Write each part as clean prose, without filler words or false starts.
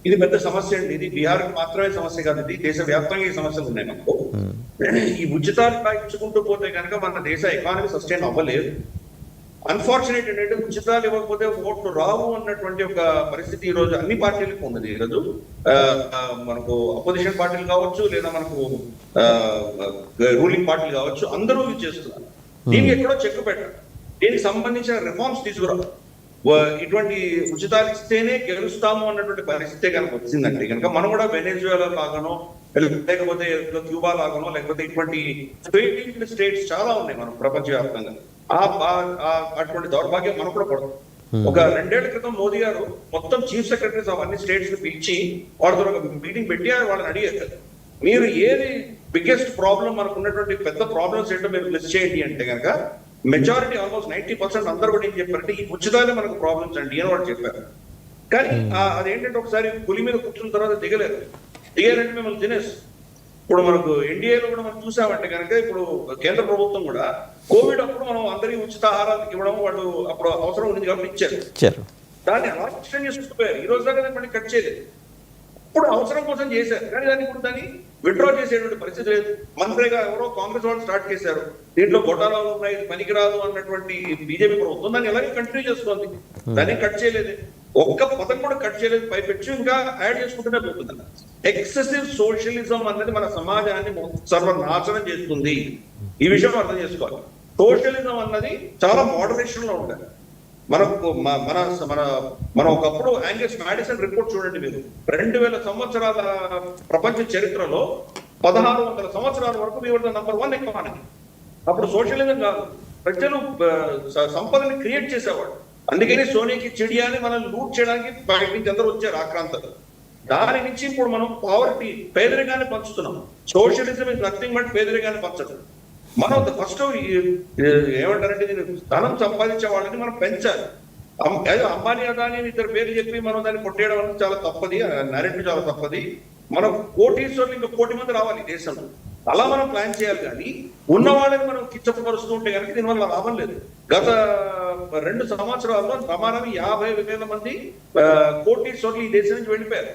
ఇది పెద్ద సమస్య అండి. ఇది బీహార్ మాత్రమే సమస్య కాదు, ఇది దేశవ్యాప్తంగా ఈ సమస్యలు ఉన్నాయి మనకు. ఈ ఉచితాలు ఇచ్చుకుంటూ పోతే కనుక మన దేశ ఎకానమీ సస్టైన్ అవ్వలేదు. అన్ఫార్చునేట్ ఏంటంటే ఉచితాలు ఇవ్వకపోతే ఓట్లు రావు అన్నటువంటి ఒక పరిస్థితి ఈ రోజు అన్ని పార్టీలకు ఉన్నది. ఈ రోజు మనకు అపోజిషన్ పార్టీలు కావచ్చు, లేదా మనకు రూలింగ్ పార్టీలు కావచ్చు, అందరూ ఇది చేస్తున్నారు. దీనికి ఎక్కడో చెక్ పెట్టారు. దీనికి సంబంధించిన రిఫార్మ్స్ తీసుకురా. ఇటువంటి ఉచితాలు ఇస్తేనే గెలుస్తాము అన్నటువంటి పరిస్థితే కనుక వచ్చిందంటే కనుక మనం కూడా వెనెజువేలా లాగానో, లేకపోతే క్యూబా లాగానో, లేకపోతే ఇటువంటి స్టేట్స్ చాలా ఉన్నాయి మనం ప్రపంచవ్యాప్తంగా. అటువంటి దౌర్భాగ్యం మనం కూడా పడదు. ఒక 2 ఏళ్ల క్రితం మోదీ గారు మొత్తం చీఫ్ సెక్రటరీస్ ఆఫ్ అన్ని స్టేట్స్ పిలిచి వాళ్ళతో ఒక మీటింగ్ పెట్టి వాళ్ళని అడిగారు, మీరు ఏది బిగ్గెస్ట్ ప్రాబ్లం మనకు ఉన్నటువంటి పెద్ద ప్రాబ్లమ్స్ ఏంటో మీరు లిస్ట్ చేయండి అంటే కనుక మెజారిటీ ఆల్మోస్ట్ 90% అందరూ కూడా ఏం చెప్పారంటే ఈ ఉచితాలే మనకు ప్రాబ్లమ్స్ అండి అని వాళ్ళు చెప్పారు. కానీ అదేంటంటే ఒకసారి పులి మీద కూర్చున్న తర్వాత దిగారంటే మిమ్మల్ని తినేసి. ఇప్పుడు మనకు ఎన్డీఏలో కూడా మనం చూసామంటే కనుక ఇప్పుడు కేంద్ర ప్రభుత్వం కూడా కోవిడ్ అప్పుడు మనం అందరికీ ఉచిత ఆహారాలు ఇవ్వడం వాళ్ళు అప్పుడు అవసరం ఉంది కాబట్టి ఇచ్చారు. దాన్ని అలా ఎక్స్టెండ్ చేసుకుపోయారు. ఈ రోజు దాకా మళ్ళీ కట్ చేయలేదు. ఇప్పుడు అవసరం కోసం చేశారు, కానీ దాన్ని విత్డ్రా చేసేటువంటి పరిస్థితి లేదు. మంత్రిగా ఎవరో కాంగ్రెస్ వాళ్ళు స్టార్ట్ చేశారు, దీంట్లో గొట్టాలు ఉన్నాయి, పనికిరాదు అన్నటువంటి బీజేపీ ప్రభుత్వం దాన్ని ఎలాగే కంటిన్యూ చేస్తుంది. దాన్ని కట్ చేయలేదు, ఒక్క పదం కూడా కట్ చేయలేదు, పైపెచ్చు ఇంకా యాడ్ చేసుకుంటూనే పోతుంది. ఎక్సెసివ్ సోషలిజం అనేది మన సమాజాన్ని సర్వనాశనం చేస్తుంది. ఈ విషయం అర్థం చేసుకోవాలి. సోషలిజం అన్నది చాలా మోడరేషన్ లో ఉండాలి. మనకు మన ఒకప్పుడు యాంగస్ మాడిసన్ రిపోర్ట్ చూడండి మీరు. 2000 సంవత్సరాల ప్రపంచ చరిత్రలో 1600 సంవత్సరాల వరకు we were the number 1 economy. అప్పుడు సోషలిజం కాదు, ప్రజలు సంపదని క్రియేట్ చేసేవాడు. అందుకని సోనీకి చిడియాని మనం లూట్ చేయడానికి బయట నుంచి అందరూ వచ్చారు ఆక్రాంతలు. దాని నుంచి ఇప్పుడు మనం పావర్టీ, పేదరికాన్ని పంచుతున్నాం. సోషలిజం ఇస్ నథింగ్ బట్ పేదరికాన్ని పంచడం. మనం ఫస్ట్ ఏమంటారంటే ధనం సంపాదించే వాళ్ళని మనం పెంచాలి. అంబానీ అదాని ఇద్దరు పేరు చెప్పి మనం దాన్ని కొట్టేయడం అనేది చాలా తప్పది, నరేటివ్ చాలా తప్పది. మనం కోటీశ్వర్లు ఇంకా 1 కోటి మంది రావాలి దేశంలో, అలా మనం ప్లాన్ చేయాలి. కానీ ఉన్న వాళ్ళని మనం కిచ్చపరుస్తూ ఉంటే కనుక దీనివల్ల లాభం లేదు. గత 2 సంవత్సరాల్లో ప్రమాణం 50,000 మంది కోటీశ్వర్లు ఈ దేశం నుంచి వెళ్ళిపోయారు,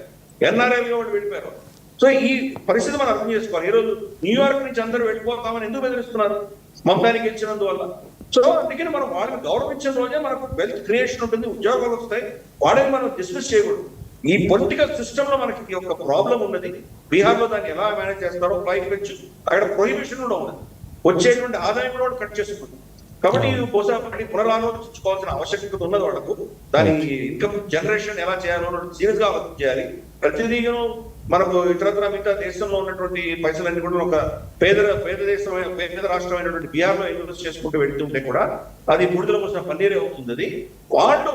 ఎన్ఆర్ఐలుగా వాళ్ళు వెళ్ళిపోయారు. సో ఈ పరిస్థితి మనం అర్థం చేసుకోవాలి. ఈరోజు న్యూయార్క్ నుంచి అందరూ వెళ్ళిపోతామని ఎందుకు బెదిరిస్తున్నారు? మమతానికి గెలిచినందువల్ల. సో అందుకని మనం వాళ్ళని గౌరవించిన రోజే మనకు వెల్త్ క్రియేషన్ ఉంటుంది, ఉద్యోగాలు వస్తాయి. వాళ్ళని మనం డిస్మిస్ చేయకూడదు. ఈ పొలిటికల్ సిస్టమ్ లో మనకి ఒక ప్రాబ్లం ఉన్నది. బీహార్ లో దాన్ని ఎలా మేనేజ్ చేస్తారో పైపెచ్చు అక్కడ ప్రొహిబిషన్ కూడా ఉన్నది, వచ్చేటువంటి ఆదాయం కూడా కట్ చేసుకుంటుంది. కాబట్టి బహుశా పునరాలోచించుకోవాల్సిన ఆవశ్యకత ఉన్నది వాళ్ళకు. దాని ఇన్కమ్ జనరేషన్ ఎలా చేయాలో సీరియస్ గా ఆలోచన చేయాలి. ప్రతిదీను మనకు ఇతరత్ర మిగతా దేశంలో ఉన్నటువంటి పైసలన్నీ కూడా ఒక పేద రాష్ట్రమైనటువంటి బీహార్ లో ఇన్వెస్ట్ చేసుకుంటూ వెళ్తుంటే కూడా అది బూడిదలో పోసిన పన్నీరే అవుతుంది. అది వాళ్ళు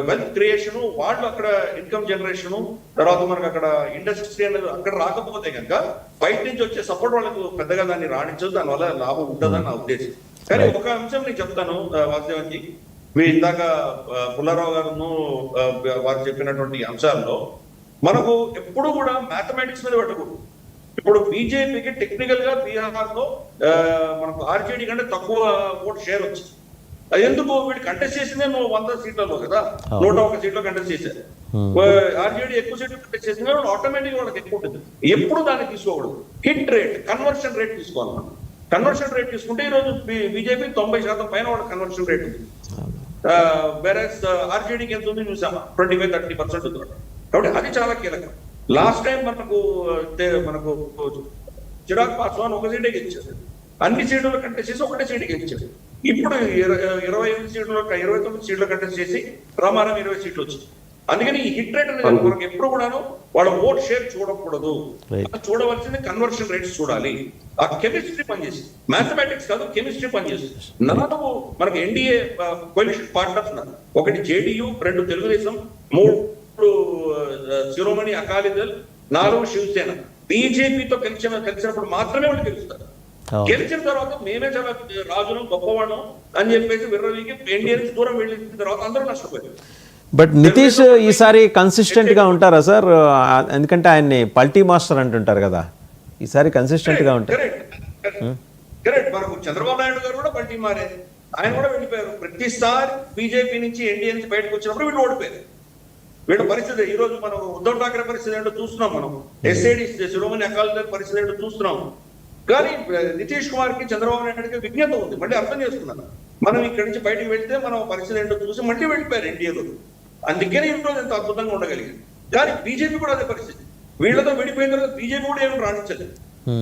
వెల్త్ క్రియేషన్, వాళ్ళు అక్కడ ఇన్కమ్ జనరేషన్, తర్వాత మనకు అక్కడ ఇండస్ట్రీ అనేది అక్కడ రాకపోతే కనుక బయట నుంచి వచ్చే సపోర్ట్ వాళ్ళకు పెద్దగా దాన్ని రాణించదు, దానివల్ల లాభం ఉంటుందని నా ఉద్దేశం. కానీ ఒక అంశం నేను చెప్తాను వాసుదేవన్జీ, మీరు ఇందాక పుల్లారావు గారును వారు చెప్పినటువంటి అంశాల్లో మనకు ఎప్పుడు కూడా మ్యాథమెటిక్స్ మీద పెట్టకూడదు. ఇప్పుడు బీజేపీకి టెక్నికల్ గా బీహార్ లో మనకు ఆర్జేడీ కంటే తక్కువ ఓటు షేర్ వచ్చింది. అది ఎందుకు? వీళ్ళు కంటెస్ట్ చేసిందే 100 సీట్లలో కదా, 101 సీట్లో కంటెస్ట్ చేశారు. ఆర్జేడీ ఎక్కువ సీట్లు కంటెస్ట్ చేసింది, ఆటోమేటిక్ వాళ్ళకి ఎక్కువ ఉంటుంది. ఎప్పుడు దాన్ని తీసుకోకూడదు. హిట్ రేట్, కన్వర్షన్ రేట్ తీసుకోవాలి మనం. కన్వర్షన్ రేట్ తీసుకుంటే ఈ రోజు బీజేపీ 90% పైన వాళ్ళ కన్వర్షన్ రేట్ ఉంది. వేరస్ ఆర్జేడీకి ఎంత ఉంది చూసామా, 25-30% ఉంది. కాబట్టి అది చాలా కీలకం. లాస్ట్ టైం మనకు చిరాగ్ పాస్వాన్ 1 సీటే గెలిచారు, అన్ని సీట్లలో కంటెస్ట్ చేసి 1 సీటు గెలిచారు. ఇప్పుడు 28 సీట్లలో 29 సీట్లు కంటెస్ట్ చేసి రామారాం 20 సీట్లు వచ్చింది. అందుకని ఈ హిట్ రేట్ అనేది మనకు ఎప్పుడు కూడాను వాళ్ళ ఓట్ షేర్ చూడకూడదు, చూడవలసింది కన్వర్షన్ రేట్స్ చూడాలి. ఆ కెమిస్ట్రీ పనిచేసి, మ్యాథమెటిక్స్ కాదు కెమిస్ట్రీ పనిచేసి. 4 మనకు ఎన్డీఏ కోalition పార్ట్నర్స్ ఉన్నారు. 1 జేడీయూ, 2 తెలుగుదేశం, 3 శిరోమణి అకాలీదళ్, 4 శివసేన. బీజేపీతో కలిసినప్పుడు మాత్రమే వాళ్ళు గెలుస్తారు. గెలిచిన తర్వాత మేమే చాలా రాజులం గొప్పవాళ్ళం అని చెప్పేసి విర్రవీకి ఎన్డీఏ నుంచి దూరం వెళ్ళిన తర్వాత అందరూ నష్టపోయారు. బట్ నితీష్ ఈసారి కన్సిస్టెంట్ గా ఉంటారా సార్? ఎందుకంటే ఆయన్ని పల్టీ మాస్టర్ అంటుంటారు కదా, ఈసారి కన్సిస్టెంట్ గా ఉంటారు. కరెక్ట్. మనకు చంద్రబాబు నాయుడు గారు కూడా పల్టీ మారేది, ఆయన కూడా వెళ్ళిపోయారు. ప్రతిసారి బీజేపీ నుంచి ఎన్డీఏ నుంచి బయటకు వచ్చినప్పుడు వీళ్ళు ఓడిపోయారు. వీళ్ళ పరిస్థితి ఈ రోజు మనం ఉద్ధవ్ ఠాక్రే పరిస్థితి ఏంటో చూస్తున్నాం, మనం ఎస్ఐడి శిరోమణి అకాలీదళ పరిస్థితి ఏంటో చూస్తున్నాం. కానీ నితీష్ కుమార్ కి చంద్రబాబు నాయుడుకి విజ్ఞత ఉంది, మళ్ళీ అర్థం చేసుకున్నారు. మనం ఇక్కడి నుంచి బయటకు వెళ్తే మనం పరిస్థితి ఏంటో చూసి మళ్ళీ వెళ్ళిపోయారు ఎన్డీఏలో. అందుకని ఈ రోజు ఎంత అద్భుతంగా ఉండగలిగింది. కానీ బీజేపీ కూడా అదే పరిస్థితి. వీళ్ళతో విడిపోయిన తర్వాత బీజేపీ కూడా ఏమి రాణించలేదు.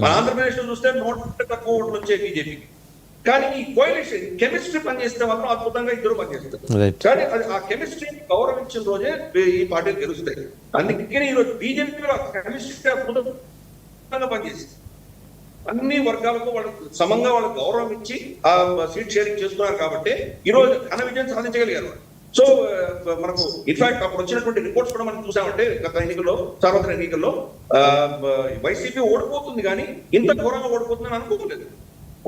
మన ఆంధ్రప్రదేశ్ లో చూస్తే 100 తక్కువ ఓట్లు వచ్చాయి బీజేపీకి. కానీ ఈ కోalition కెమిస్ట్రీ పనిచేస్తే మాత్రం అద్భుతంగా ఇద్దరు పనిచేస్తారు. కానీ అది ఆ కెమిస్ట్రీని గౌరవించిన రోజే ఈ పార్టీలు గెలుస్తాయి. అందుకని ఈ రోజు బీజేపీలో కెమిస్ట్రీ అద్భుతంగా పనిచేసింది. అన్ని వర్గాలకు వాళ్ళకి సమంగా వాళ్ళకి గౌరవం ఇచ్చి ఆ సీట్ షేరింగ్ చేస్తున్నారు కాబట్టి ఈ రోజు ఘన విజయం సాధించగలిగారు. సో మనకు ఇన్ఫాక్ట్ అప్పుడు వచ్చినటువంటి రిపోర్ట్స్ కూడా మనం చూసామంటే గత ఎన్నికల్లో, సార్వత్రిక ఎన్నికల్లో వైసీపీ ఓడిపోతుంది కానీ ఇంత ఘోరంగా ఓడిపోతుందని అనుకోలేదు.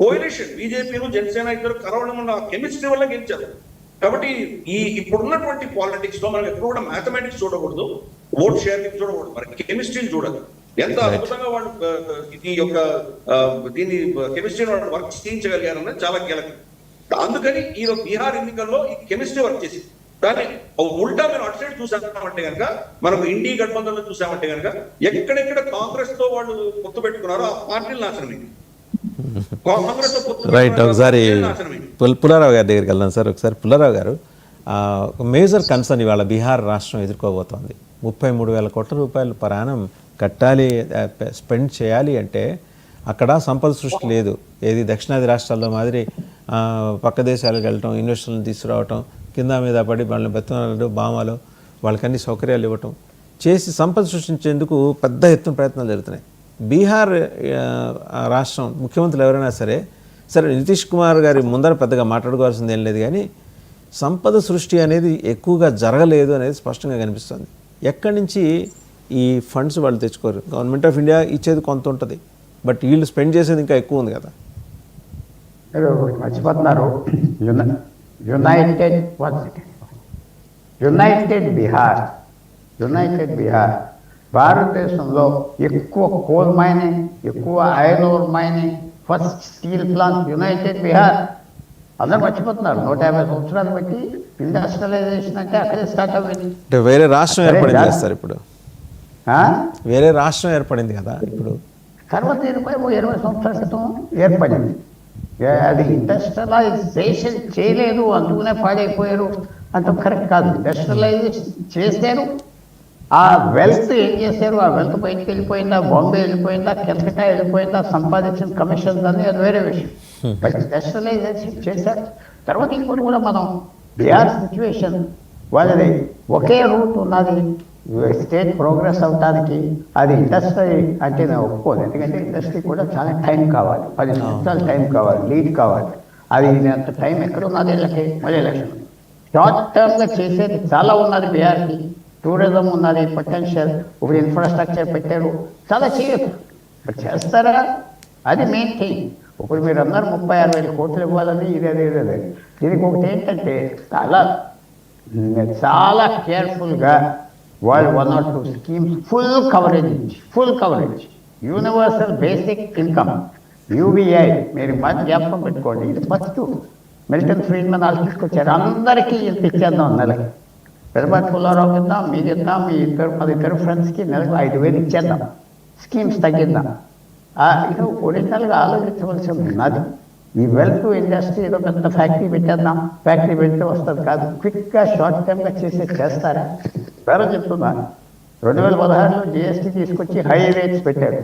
కోalition బీజేపీను జనసేన ఇద్దరు కలవడం వల్ల కెమిస్ట్రీ వల్ల గెలిచారు. కాబట్టి ఇప్పుడున్నటువంటి పాలిటిక్స్ లో మనం ఎప్పుడు కూడా మ్యాథమెటిక్స్ చూడకూడదు, ఓట్ షేరింగ్ చూడకూడదు, మరి కెమిస్ట్రీని చూడాలి. ఎంత అద్భుతంగా వాళ్ళు ఈ యొక్క దీన్ని కెమిస్ట్రీని వాళ్ళు వర్క్ చేయించగలిగారన్నది చాలా కీలకం. అందుకని ఈ బీహార్ ఎన్నికల్లో ఈ కెమిస్ట్రీ వర్క్ చేసింది. కానీ ఉల్టా మీరు అటు సైడ్ చూసామంటే కనుక, మనకు ఇండి గఠబంధన్లో చూసామంటే కనుక ఎక్కడెక్కడ కాంగ్రెస్ తో వాళ్ళు పొత్తు పెట్టుకున్నారో ఆ పార్టీలు నాశనమైంది. కాంగ్రెస్ రైట్. ఒకసారి పుల్లారావు గారి దగ్గరికి వెళ్దాం సార్. ఒకసారి పుల్లారావు గారు, ఒక మేజర్ కన్సర్న్ ఇవాళ బీహార్ రాష్ట్రం ఎదుర్కోబోతోంది. 33,000 కోట్ల రూపాయలు ప్రయాణం కట్టాలి, స్పెండ్ చేయాలి అంటే అక్కడ సంపద సృష్టి లేదు. ఏది దక్షిణాది రాష్ట్రాల్లో మాదిరి పక్క దేశాలకు వెళ్ళటం, ఇన్వెస్టర్లను తీసుకురావటం, కింద మీద పడి వాళ్ళని బెత్తనాలు బామాలు వాళ్ళకన్నీ సౌకర్యాలు ఇవ్వటం చేసి సంపద సృష్టించేందుకు పెద్ద ఎత్తున ప్రయత్నాలు జరుగుతున్నాయి. బీహార్ రాష్ట్రం ముఖ్యమంత్రులు ఎవరైనా సరే నితీష్ కుమార్ గారి ముందర పెద్దగా మాట్లాడుకోవాల్సింది ఏం లేదు, కానీ సంపద సృష్టి అనేది ఎక్కువగా జరగలేదు అనేది స్పష్టంగా కనిపిస్తుంది. ఎక్కడి నుంచి ఈ ఫండ్స్ వాళ్ళు తెచ్చుకోరు? గవర్నమెంట్ ఆఫ్ ఇండియా ఇచ్చేది కొంత ఉంటుంది, బట్ వీళ్ళు స్పెండ్ చేసేది ఇంకా ఎక్కువ ఉంది కదా. మర్చిపోతున్నారు. యునైటెడ్ బిహార్ భారతదేశంలో ఎక్కువ కోల్ మైనింగ్, ఎక్కువ iron ore mining, first steel plant United Bihar. అందరూ మర్చిపోతున్నారు. 150 సంవత్సరాలు బట్టి ఇండస్ట్రియలైజేషన్ అంటే అక్కడే స్టార్ట్ అవ్వింది. అంటే వేరే రాష్ట్రం ఏర్పడింది కదా సార్, ఇప్పుడు వేరే రాష్ట్రం ఏర్పడింది కదా ఇప్పుడు. తర్వాత 20 సంవత్సరాల క్రితం ఏర్పడింది. అది ఇండస్ట్రియలైజేషన్ చేయలేదు, అందుకునే పాడైపోయారు అంత కరెక్ట్ కాదు. ఇండస్ట్రియలైజేషన్ చేశారు, ఆ వెల్త్ ఏం చేశారు, ఆ వెల్త్ బయటకు వెళ్ళిపోయిందా, బాంబే వెళ్ళిపోయిందా, కలకట్టా వెళ్ళిపోయిందా, సంపాదించిన కమిషన్స్ అని అది వేరే విషయం. బట్ ఇండస్ట్రియలైజేషన్ చేశారు. తర్వాత ఇంకోటి కూడా మనం బీహార్ సిచ్యువేషన్ వాళ్ళది ఒకే రూట్ ఉన్నది స్టేట్ ప్రోగ్రెస్ అవడానికి. అది ఇండస్ట్రీ అంటే నేను ఒప్పుకోదు, ఎందుకంటే ఇండస్ట్రీ కూడా చాలా టైం కావాలి, 10 సంవత్సరాలు టైం కావాలి, లీడ్ కావాలి. అది అంత టైం ఎక్కడ ఉన్నది వీళ్ళకి? మళ్ళీ ఎలక్షన్. షార్ట్ టర్మ్గా చేసేది చాలా ఉన్నది బీహార్కి. టూరిజం ఉన్నది, పొటెన్షియల్, ఇప్పుడు ఇన్ఫ్రాస్ట్రక్చర్ పెట్టారు, చాలా చేయొచ్చు. బట్ చేస్తారా? అది మెయిన్ థింగ్. ఇప్పుడు మీరు అందరూ 36,000 కోట్లు ఇవ్వాలని ఇదే. దీనికి ఒకటి ఏంటంటే చాలా కేర్ఫుల్గా వాళ్ళు 1 or 2 schemes full coverage universal basic income UBI మీరు బాగా జ్ఞాపకం పెట్టుకోండి. ఇది ఫస్ట్ మిల్టన్ ఫ్రీడ్మన్ వాళ్ళు తీసుకొచ్చారు. అందరికీ ఇంత ఇచ్చేద్దాం నెలకి. పెద్దపాటి పుల్లారావు ఇద్దాం, మీకు ఇద్దాం, మీ 10 ఫ్రెండ్స్కి నెలకు 5,000 ఇచ్చేద్దాం, స్కీమ్స్ తగ్గిద్దాం. ఇది ఒరిజినల్గా ఆలోచించవలసి ఉన్నది. ఈ వెల్త్ ఇండస్ట్రీ ఏదో పెద్ద ఫ్యాక్టరీ పెట్టేద్దాం, ఫ్యాక్టరీ పెడితే వస్తుంది కాదు. క్విక్గా షార్ట్ టర్మ్గా చేస్తారా? వేరే చెప్తున్నా, 2016లో GST తీసుకొచ్చి హై రేట్స్ పెట్టారు.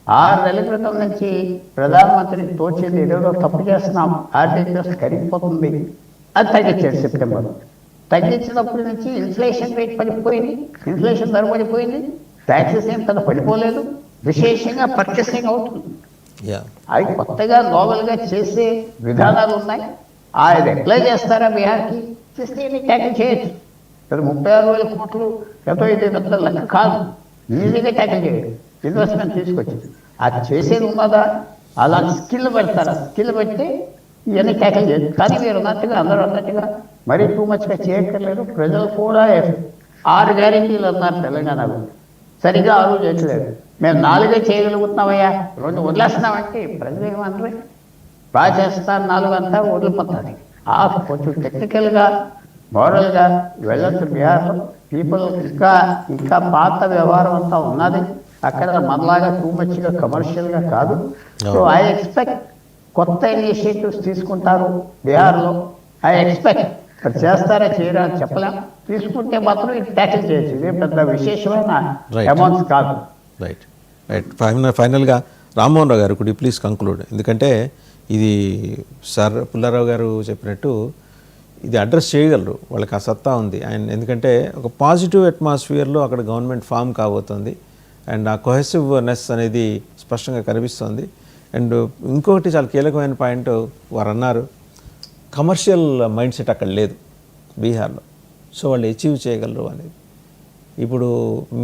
6 నెలల క్రితం నుంచి ప్రధానమంత్రి తోచింది ఏదో తప్పు చేస్తున్నాం, ఆర్టీజీఎస్ కరిగిపోతుంది, అది తగ్గించాడు సెప్టెంబర్. తగ్గించినప్పటి నుంచి ఇన్ఫ్లేషన్ రేట్ పడిపోయింది, ఇన్ఫ్లేషన్ ధర పడిపోయింది, ట్యాక్సెస్ ఏం పెద్ద పడిపోలేదు, విశేషంగా పర్చేసింగ్ అవుతుంది. అవి కొత్తగా నోవెల్గా చేసే విధానాలు ఉన్నాయి. అది అప్లై చేస్తారా బీహార్కి? చేస్తే ట్యాకిల్ చేయొచ్చు. 36,000 కోట్లు ఎంతో ఇది పెద్ద లెక్క కాదు, ఈజీగా ట్యాకిల్ చేయడు. ఇన్వెస్ట్మెంట్ తీసుకొచ్చి అది చేసేది ఉన్నదా? అలా స్కిల్ పెడతారా? స్కిల్ పెట్టి ఇవన్నీ ట్యాకిల్ చేయదు. కానీ మీరు అన్నట్టుగా అందరూ అన్నట్టుగా మరీ టూ మచ్గా చేయక్కర్లేదు. ప్రజలు కూడా 6 గ్యారెంటీలు అన్నారు తెలంగాణలో, సరిగ్గా 6 చేయట్లేదు. మేము 4 చేయగలుగుతున్నామయ్యా, 2 వదిలేస్తున్నామంటే ప్రజలు ఏమన్నారు? బాగా చేస్తాను 4 అంతా వదిలిపోతుంది. కొంచెం టెక్నికల్గా మోరల్గా వెళ్ళొచ్చు బీహార్లో. పీపుల్ ఇంకా పాత వ్యవహారం అంతా ఉన్నది అక్కడ, మనలాగా టూ మచ్గా కమర్షియల్గా కాదు. సో ఐ ఎక్స్పెక్ట్ కొత్త ఇనిషియేటివ్స్ తీసుకుంటారు బీహార్లో. ఐ ఎక్స్పెక్ట్ అది చేస్తారా చేయరా అని చెప్పలేం. తీసుకుంటే మాత్రం ఇది ట్యాకిల్ చేయొచ్చు. ఇదే పెద్ద విశేషమైన అమౌంట్స్ కాదు. Right right. ఫైనల్గా రామ్మోహన్ రావు గారు కుడ్ యూ ప్లీజ్ కంక్లూడ్, ఎందుకంటే ఇది సార్ పుల్లారావు గారు చెప్పినట్టు ఇది అడ్రస్ చేయగలరు, వాళ్ళకి ఆ సత్తా ఉంది ఆయన. ఎందుకంటే ఒక పాజిటివ్ అట్మాస్ఫియర్లో అక్కడ గవర్నమెంట్ ఫామ్ కాబోతుంది అండ్ ఆ కొహెసివ్నెస్ అనేది స్పష్టంగా కనిపిస్తుంది. అండ్ ఇంకొకటి చాలా కీలకమైన పాయింట్ వారు అన్నారు, కమర్షియల్ మైండ్ సెట్ అక్కడ లేదు బీహార్లో, సో వాళ్ళు అచీవ్ చేయగలరు అనేది. ఇప్పుడు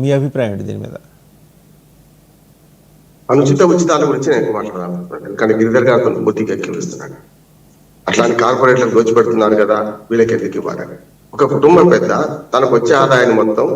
మీ అభిప్రాయం ఏంటి దీని మీద? అనుచిత ఉచితాల గురించి నేను మాట్లాడాలనుకుంటున్నాను. కానీ గిరిధర్ గారు కొంచెం బుద్ధిగా ఎక్కిస్తున్నాడు. అట్లాంటి కార్పొరేట్లకు దోచిపెడుతున్నారు కదా, వీళ్ళకి ఎందుకు ఇవ్వాలని. ఒక కుటుంబం పెద్ద తనకు వచ్చే ఆదాయాన్ని మొత్తం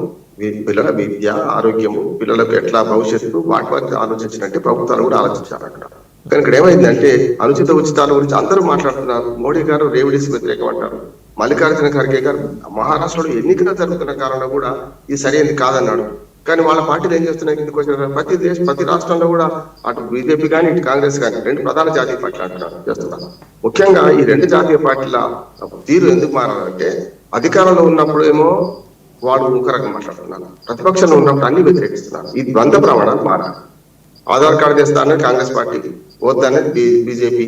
పిల్లల విద్య, ఆరోగ్యము, పిల్లలకు ఎట్లా భవిష్యత్తు వాటి ఆలోచించినట్టే ప్రభుత్వాలు కూడా ఆలోచించారు అక్కడ. కానీ ఇక్కడ ఏమైందంటే అనుచిత ఉచితాల గురించి అందరూ మాట్లాడుతున్నారు. మోడీ గారు రేవిడీస్ వ్యతిరేకం అంటారు. మల్లికార్జున ఖర్గే గారు మహారాష్ట్రలో ఎన్నికలు జరుగుతున్న కారణంగా కూడా ఇది సరైనది కాదన్నాడు. కానీ వాళ్ళ పార్టీలు ఏం చేస్తున్నాయి, కిందకు వచ్చిన ప్రతి రాష్ట్రంలో కూడా అటు బీజేపీ కానీ ఇటు కాంగ్రెస్ కానీ రెండు ప్రధాన జాతీయ పార్టీలు అంటున్నారు చేస్తున్నారు. ముఖ్యంగా ఈ రెండు జాతీయ పార్టీల తీరు ఎందుకు మారాలంటే, అధికారంలో ఉన్నప్పుడు ఏమో వాడు ఒక రకం మాట్లాడుతున్నారు, ప్రతిపక్షంలో ఉన్నప్పుడు అన్ని వ్యతిరేకిస్తున్నారు. ఈ ద్వంద్వ ప్రమాణాలు మారాలి. ఆధార్ కార్డు తెస్తానని కాంగ్రెస్ పార్టీ వద్దనేది బీజేపీ,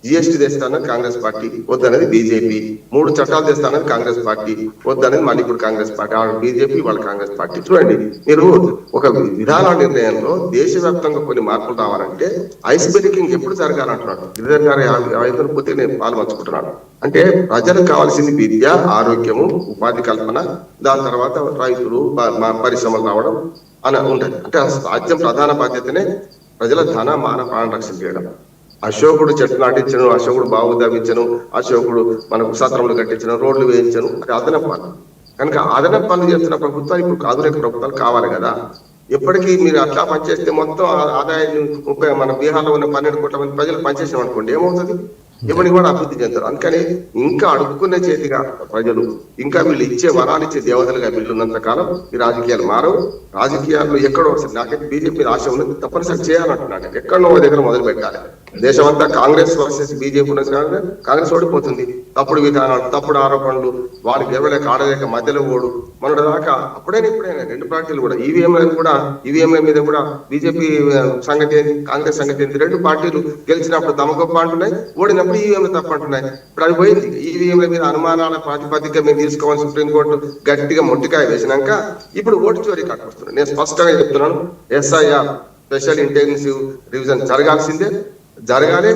జిఎస్టీ తెస్తానని కాంగ్రెస్ పార్టీ వద్దనేది బీజేపీ, 3 చట్టాలు తెస్తానని కాంగ్రెస్ పార్టీ వద్దనేది మళ్ళీ ఇప్పుడు కాంగ్రెస్ పార్టీ, బీజేపీ వాళ్ళ కాంగ్రెస్ పార్టీ. చూడండి, మీరు ఒక విధాన నిర్ణయంలో దేశవ్యాప్తంగా కొన్ని మార్పులు రావాలంటే ఐస్ బ్రేకింగ్ ఎప్పుడు జరగాలంటున్నాడు గిరిధర్ గారు. 5 పూర్తిగా నేను పాల్పంచుకుంటున్నాను. అంటే ప్రజలకు కావాల్సింది విద్య, ఆరోగ్యము, ఉపాధి కల్పన, దాని తర్వాత రైతులు పరిశ్రమలు రావడం అని ఉంటుంది. అంటే రాజ్యం ప్రధాన బాధ్యతనే ప్రజల ధన మాన ప్రాణ రక్షణ చేయడం. అశోకుడు చెట్లు నాటించను, అశోకుడు బావు దవ్వించను, అశోకుడు మనకు సత్రములు కట్టించను, రోడ్లు వేయించను, అది అదనపు పనులు. కనుక అదనపు పనులు చేస్తున్న ప్రభుత్వాలు ఇప్పుడు ఆధునిక ప్రభుత్వాలు కావాలి కదా. ఎప్పటికీ మీరు అట్లా పనిచేస్తే మొత్తం ఆదాయాన్ని మన బీహార్లో ఉన్న 12 కోట్ల మంది ప్రజలు పనిచేసాం అనుకోండి, ఏమవుతుంది? ఎవరిని కూడా అభివృద్ధి చెందారు. అందుకని ఇంకా అడుక్కునే చేతిగా ప్రజలు, ఇంకా వీళ్ళు ఇచ్చే వరాలు ఇచ్చే దేవతలుగా వీళ్ళు ఉన్నంత కాలం ఈ రాజకీయాలు మారవు. రాజకీయాల్లో ఎక్కడో వస్తుంది. నాకైతే బీజేపీ ఆశ ఉన్నది, తప్పనిసరి చేయాలంటున్నాను. ఎక్కడో దగ్గర మొదలు పెట్టాలి. దేశం అంతా కాంగ్రెస్ వర్సెస్ బీజేపీ ఉన్నది, కాంగ్రెస్ ఓడిపోతుంది. తప్పుడు విధానాలు, తప్పుడు ఆరోపణలు, వాళ్ళకి గెలవలేక ఆడలేక మధ్యలో ఓడు మొన్నటి దాకా అప్పుడైనా ఇప్పుడైనా రెండు పార్టీలు కూడా ఈవీఎంల మీద కూడా బీజేపీ సంగతి ఏంటి, కాంగ్రెస్ సంగతి ఏంటి, రెండు పార్టీలు గెలిచినప్పుడు తమ గొప్ప అంటున్నాయి, ఓడినప్పుడు ఈవీఎంలు తప్ప అంటున్నాయి. ఇప్పుడు అది పోయింది. ఈవీఎంల మీద అనుమానాల ప్రాతిపదిక మేము తీసుకోవాలని సుప్రీంకోర్టు గట్టిగా మొట్టికాయ వేసినాక ఇప్పుడు ఓటు చోరీ కాకొస్తున్నాను. నేను స్పష్టంగా చెప్తున్నాను, ఎస్ఐఆర్ స్పెషల్ ఇంటెన్సివ్ రివిజన్ జరగాల్సిందే, జరగాలి.